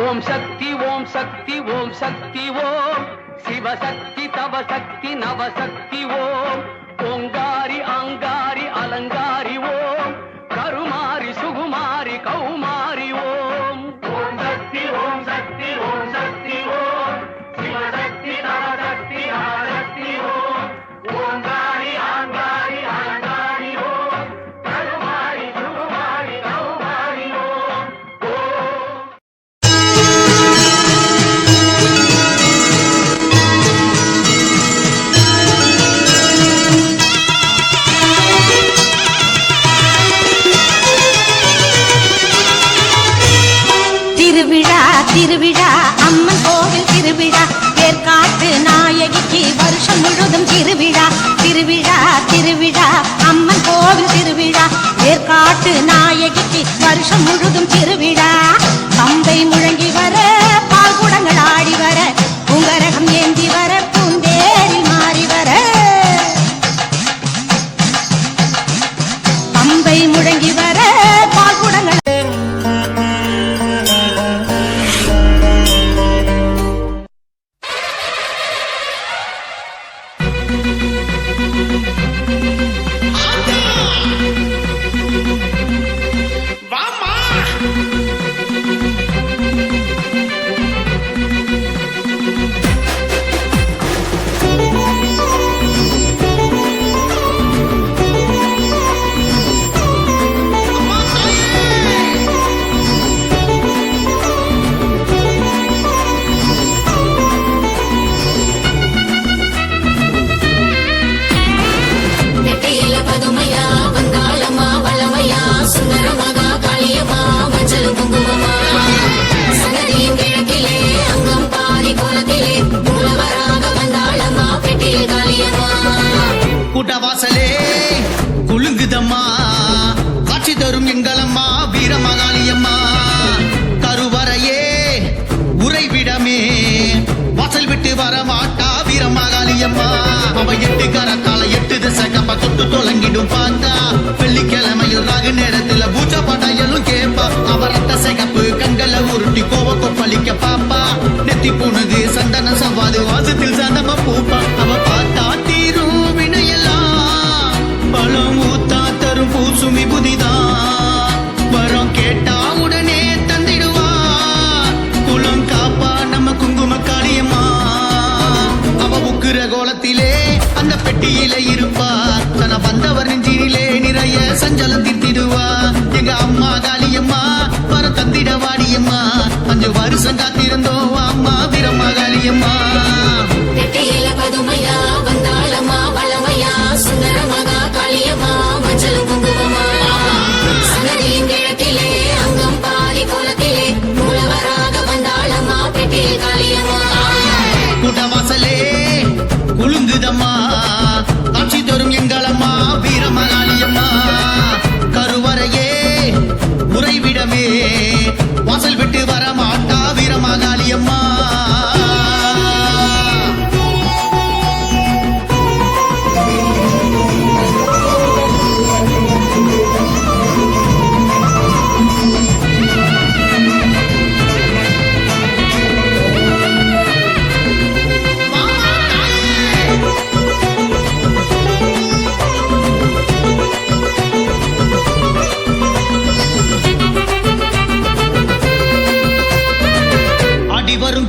ஓம் சக்தி ஓம் சக்தி ஓம் சக்தி ஓம் சிவசக்தி தவசக்தி நவசக்தி ஓம் ஓங்காரி அங்காரி அலங்காரி ஓம் கருமாரி சுகுமாரி கௌமாரி ஓம் ஓம் சக்தி ஓம் சக்தி ஓம் சக்தி ஓம் சிவசக்தி தவசக்தி நவசக்தி ஓம் ஓங்காரி அங்காரி அலங்காரி ஓம் கருமாரி சுகுமாரி கௌமாரி ஓம் திருவிழா அம்மன் கோவில் திருவிழா ஏற்காட்டு நாயகிக்கு வருஷம் முழுதும் திருவிழா திருவிழா திருவிழா அம்மன் கோவில் திருவிழா ஏற்காட்டு நாயகிக்கு வருஷம் முழுதும் திருவிழா பம்பை முழங்கி வர பால்குடங்கள் ஆடி வர பூங்கரகம் ஏந்தி வர பூந்தேரில் மாறி வர பம்பை முழங்கி வர பால்குடங்கள் கூட்டவாசலே குலுங்குதம்மா காட்சி தரும் எங்களம்மா வீரமகாளியம்மா கருவறையே உறைவிடமே வாசல் விட்டு வர மாட்டா வீரமகாளியம்மா அவ எட்டு கரத்தால எட்டு திசை கம்ப தொட்டு தொலங்கிடும் பார்த்தா வெள்ளிக்கிழமையில் ராகு நேரத்துல பூஜை படையலும் கேப்பா அவ ரத்த சிகப்பு கண்களை உருட்டி கோவ கொப்பளிக்க பாப்பா நெத்தி புணுகு சந்தன சவாது வாசத்தில் சந்தம பூப்பா அவ பார்த்தா தீரும் பழம் ஊத்தா தரும் பூசுமி புதிதான் வரம் கேட்டா உடனே தந்திடுவா குளம் காப்பா நம்ம குங்கும காளியம்மா அவ உக்குற கோலத்திலே அந்த பெட்டியில இருப்பா தன வந்தவர் நெஞ்சினிலே நிறைய சஞ்சலம் தீர்த்திடுவா எங்க அம்மா காளியம்மா வர தந்திட வாடியம்மா 5 வருஷம் காத்திருந்தோம் அம்மா வீரம்மா காளியம்மா பெட்டியில பதுமையா வந்தாளம்மா வளமையா சுந்தரமகா காளியம்மா மஞ்சள் குங்குமமா சன்னதியின் கிழக்கிலே அங்கம் பாரி கோலத்திலே மூலவராக வந்தாளம்மா பெட்டியில் காளியம்மா கூட்டவாசலே குலுங்குதம்மா காட்சி தரும் எங்களம்மா வீரமகாளியம்மா கருவறையே உறைவிடமே வாசல் விட்டு வர மாட்டா வீரமகாளியம்மா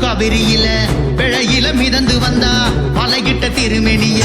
காவிரியில பிழையில மிதந்து வந்தா மலைகிட்ட திருமெனிய